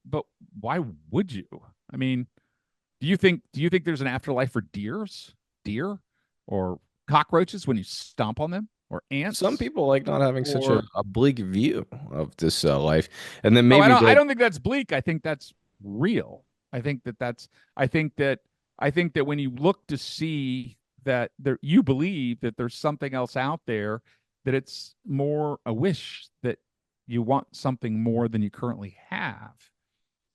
but why would you? I mean, do you think there's an afterlife for deer, or cockroaches when you stomp on them, or Some ants, people like not having such or a bleak view of this life, and then oh, I maybe don't be I like, don't think that's bleak. I think that's real. I think that that's I think that I think that when you look to see that you believe that there's something else out there, that it's more a wish that you want something more than you currently have.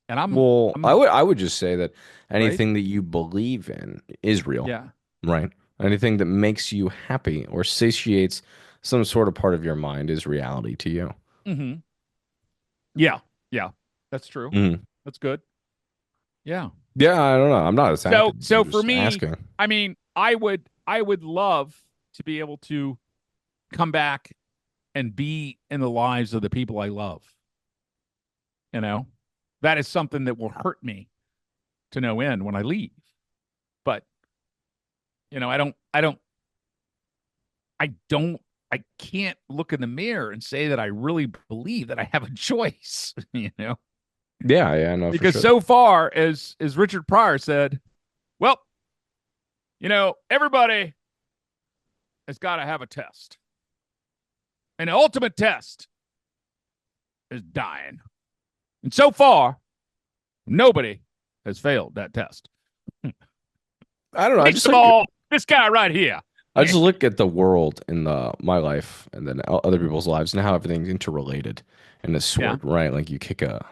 And well, I'm I would just say that right. anything that you believe in is real, Yeah. right? Anything that makes you happy or satiates some sort of part of your mind is reality to you. Hmm. Yeah. Yeah. That's true. Mhm. That's good. Yeah. Yeah, I don't know. I'm not So attacking. so I'm for just me, asking. I mean, I would love to be able to come back and be in the lives of the people I love. You know, that is something that will hurt me to no end when I leave. But I don't, I can't look in the mirror and say that I really believe that I have a choice. Yeah, yeah, no, for Because sure. so far, as Richard Pryor said, well, everybody has got to have a test, and the ultimate test is dying. And so far, nobody has failed that test. I don't know. Least of all, this guy right here. I just look at the world in the my life and then other people's lives and how everything's interrelated in a Yeah. sword, right? Like you kick a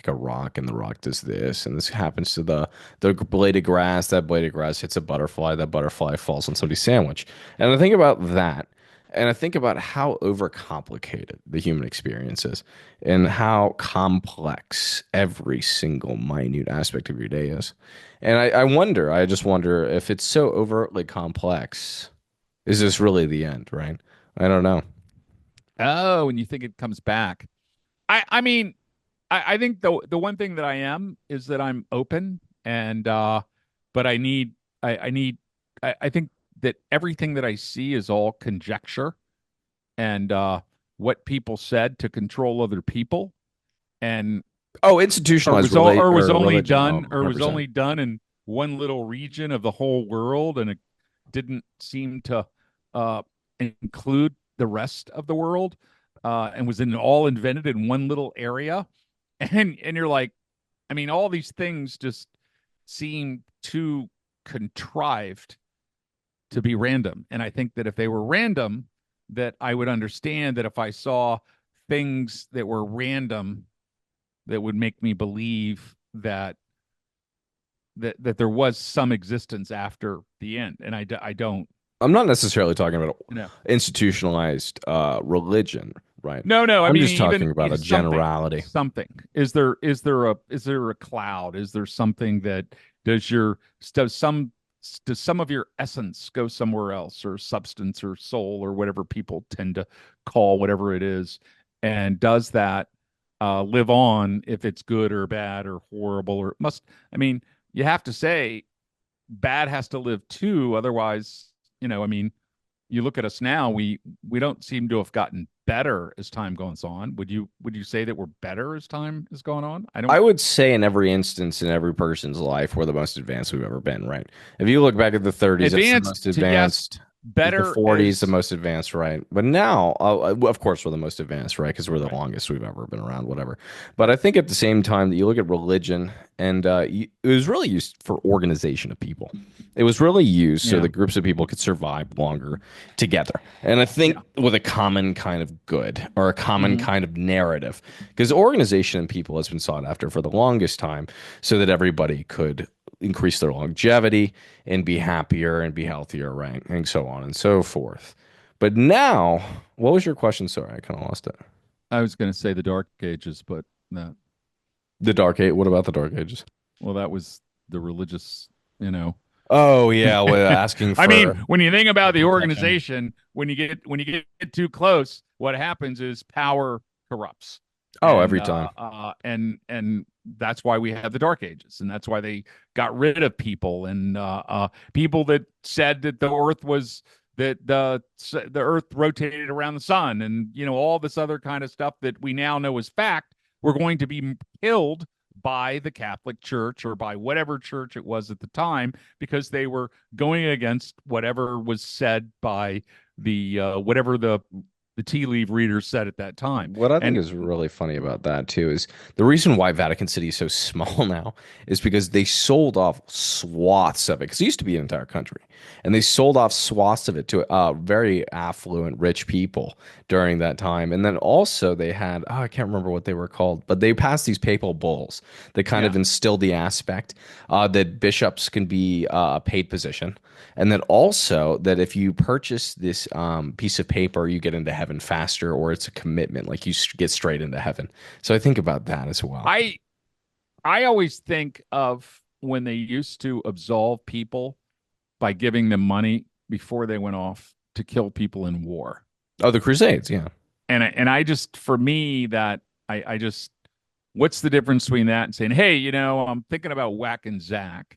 rock and the rock does this and this happens to the blade of grass. That blade of grass hits a butterfly. That butterfly falls on somebody's sandwich. And I think about that And I think about how overcomplicated the human experience is and how complex every single minute aspect of your day is. And I just wonder if it's so overtly complex, is this really the end, right? I don't know. Oh, and you think it comes back. I mean, I think the one thing that I am is that I'm open and but I need I think that everything that I see is all conjecture and what people said to control other people and Oh, institutionalized relate or was or only religion. Oh, done or was 100%. only done in one little region of the whole world and it didn't seem to uh, include the rest of the world and was all invented in one little area and you're like, I mean, all these things just seem too contrived to be random. And I think that if they were random, that I would understand that if I saw things that were random, that would make me believe that there was some existence after the end. And I don't, I'm not necessarily talking about you know. institutionalized religion, right? No, no. I I'm mean, just talking about a something, generality. something. Is there a cloud? Is there something that does your does some does some of your essence go somewhere else, or substance, or soul, or whatever people tend to call whatever it is, and does that live on if it's good or bad or horrible or must? I mean, you have to say bad has to live too, otherwise, I mean you look at us now, we don't seem to have gotten better as time goes on. Would you say that we're better as time has gone on? I don't I would say in every instance in every person's life, we're the most advanced we've ever been, right? If you look back at the 30s, it's the most advanced to yes, advanced. The better 40s, the as most advanced, right? But now, of course, we're the most advanced, right? Because we're the right. longest we've ever been around, whatever. But I think at the same time that you look at religion, and it was really used for organization of people. It was really used so Yeah. that groups of people could survive longer together. And I think Yeah. with a common kind of good or a common Hmm. kind of narrative, because organization in people has been sought after for the longest time so that everybody could increase their longevity and be happier and be healthier, right? And so on and so forth. But now, what was your question? Sorry, I kind of lost it. I was going to say the Dark Ages, but no. The Dark Age. What about the Dark Ages? Well, that was the religious, you know. Oh yeah, well, asking I mean, for when you think about the protection. organization, when you get too close, what happens is power corrupts, Oh, and every time. and that's why we have the Dark Ages, and that's why they got rid of people and people that said that the Earth was that the Earth rotated around the sun, and all this other kind of stuff that we now know is fact. We're going to be killed by the Catholic Church or by whatever church it was at the time because they were going against whatever was said by the whatever the tea leaf readers said at that time. What I think And is really funny about that too is the reason why Vatican City is so small now is because they sold off swaths of it because it used to be an entire country, and they sold off swaths of it to very affluent, rich people during that time. And then also they had I can't remember what they were called, but they passed these papal bulls that kind of yeah, instilled the aspect that bishops can be a paid position. And then also that if you purchase this piece of paper, you get into heaven faster, or it's a commitment, like you get straight into heaven. So I think about that as well. I I always think of when they used to absolve people by giving them money before they went off to kill people in war. Oh, the Crusades, yeah. And I just for me that I just what's the difference between that and saying, hey, I'm thinking about whacking Zach.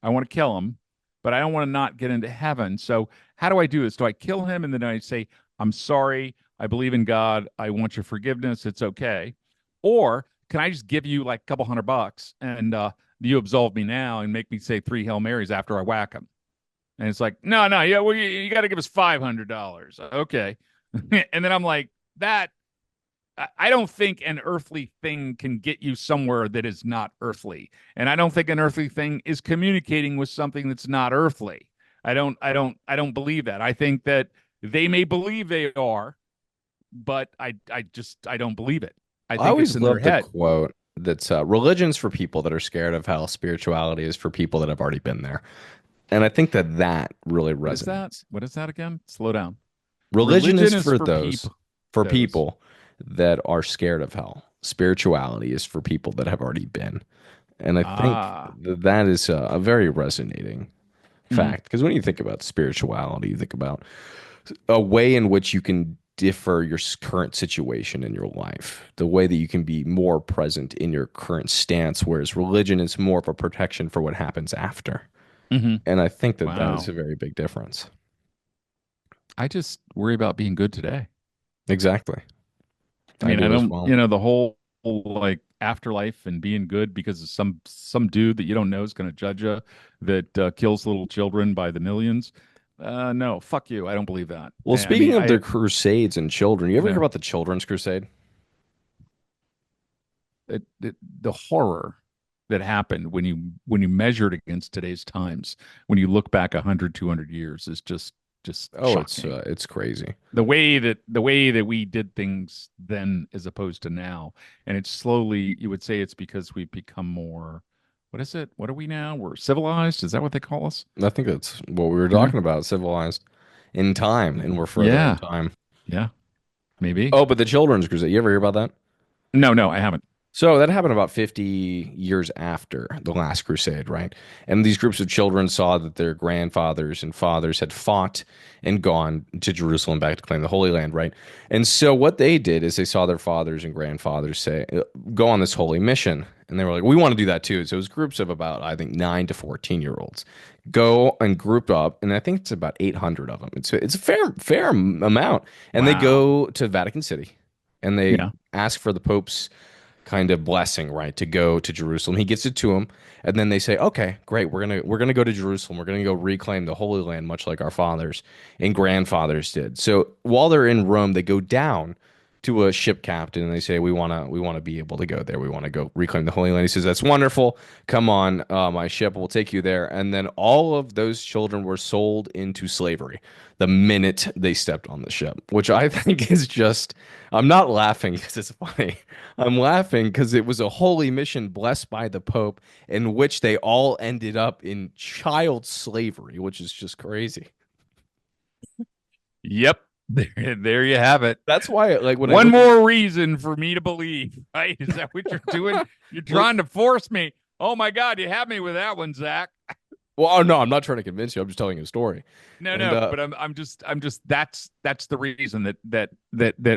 I want to kill him, but I don't want to not get into heaven. So how do I do this? Do I kill him and then I say, I'm sorry, I believe in God, I want your forgiveness, it's okay? Or can I just give you like a couple $100 and you absolve me now and make me say three Hail Marys after I whack him? And it's like, no, no, yeah, well, you got to give us $500. Okay. And then I'm like, that I don't think an earthly thing can get you somewhere that is not earthly. And I don't think an earthly thing is communicating with something that's not earthly. I don't believe that. I think that they may believe they are, but I don't believe it. I I think it's always in their love the head. quote that's religion's for people that are scared of hell, spirituality is for people that have already been there. And I think that that really What is that? resonates. What is that again? Slow down. Religion is Religion is for for those, people. for Those. people that are scared of hell. Spirituality is for people that have already been. And I think Ah. that is a very resonating Hmm. fact. Because when you think about spirituality, you think about a way in which you can differ your current situation in your life, the way that you can be more present in your current stance, whereas religion is more of a protection for what happens after. Hmm. And I think that that is Wow. a very big difference. I just worry about being good today. Exactly. I I mean, I do as don't, well. the whole like afterlife and being good because of some dude that you don't know is going to judge you that kills little children by the millions. No, fuck you. I don't believe that. Well, I mean, speaking of the crusades and children, you you ever hear know, about the Children's Crusade? the horror that happened when you measure it against today's times, when you look back 100, 200 years, is just Oh, shocking. it's crazy. The way that we did things then as opposed to now, and it's slowly, you would say it's because we've become more, what is it, what are we now, we're civilized, is that what they call us? I think that's what we were Yeah. talking about, civilized in time, and we're further in Yeah. time. Yeah, maybe. Oh, but the Children's Crusade, you ever hear about that? No, I haven't. So that happened about 50 years after the last crusade, right? And these groups of children saw that their grandfathers and fathers had fought and gone to Jerusalem back to claim the Holy Land, right? And so what they did is they saw their fathers and grandfathers say, go on this holy mission. And they were like, we want to do that too. So it was groups of about, I think, 9 to 14-year-olds go and group up. And I think it's about 800 of them. It's a fair amount. And they Wow. go to Vatican City and they Yeah. ask for the Pope's kind of blessing, right, to go to Jerusalem. He gets it to him, and then they say, "Okay, great. We're gonna go to Jerusalem. We're gonna go reclaim the Holy Land, much like our fathers and grandfathers did." So while they're in Rome, they go down to a ship captain and they say, "We wanna be able to go there. We want to go reclaim the Holy Land." He says, "That's wonderful. Come on, my ship will take you there." And then all of those children were sold into slavery the minute they stepped on the ship, which I think is just. I'm not laughing because it's funny. I'm laughing because it was a holy mission blessed by the Pope in which they all ended up in child slavery, which is just crazy. Yep. There you have it. That's why, like, when I One look at, more reason for me to believe, right? Is that what you're doing? You're well, trying to force me. Oh my God, you have me with that one, Zach. oh no, I'm not trying to convince you. I'm just telling you a story. No, And no, but I'm just that's the reason that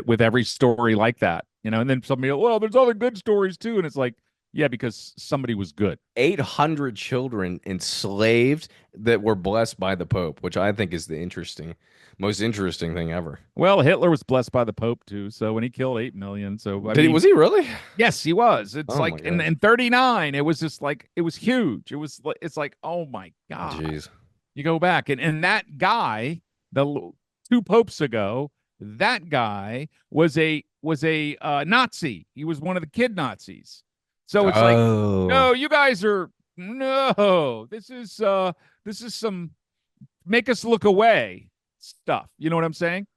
with every story like that, and then somebody, well, there's other good stories too, and it's like, yeah, because somebody was good. 800 children enslaved that were blessed by the Pope, which I think is the most interesting thing ever. Well, Hitler was blessed by the Pope too, so when he killed 8 million, so I Did he? mean, Was he really? yes, he was. It's Oh my like in gosh. 39, it was just like it was huge. It's like, oh my God. Jeez. You go back and that guy, the 2 popes ago, that guy was a Nazi. He was one of the kid Nazis. So it's like, Oh. no, you guys are no. This is some make us look away stuff. You know what I'm saying?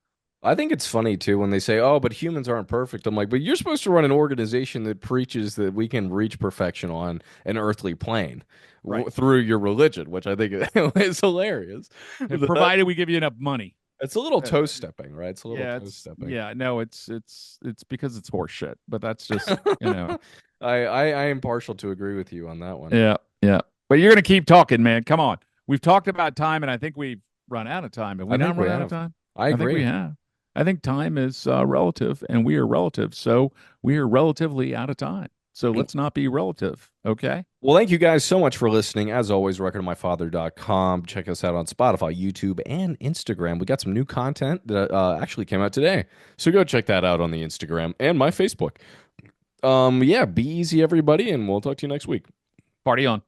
I think it's funny too when they say, "Oh, but humans aren't perfect." I'm like, "But you're supposed to run an organization that preaches that we can reach perfection on an earthly plane Right. through your religion," which I think is hilarious. Provided we give you enough money. It's a little Uh, toe stepping, right? It's a little yeah, toe stepping. no, it's because it's horse shit. But that's just, I am partial to agree with you on that one. yeah, yeah. But you're gonna keep talking, man. Come on. We've talked about time, and I think we've run out of time. Have we I not think we run out of have. time? I I think we agree. have. I think time is relative, and we are relative. So we are relatively out of time. So let's not be relative. Okay. Well, thank you guys so much for listening. As always, recordofmyfather.com. Check us out on Spotify, YouTube, and Instagram. We got some new content that actually came out today. So go check that out on the Instagram and my Facebook. Yeah, be easy, everybody, and we'll talk to you next week. Party on.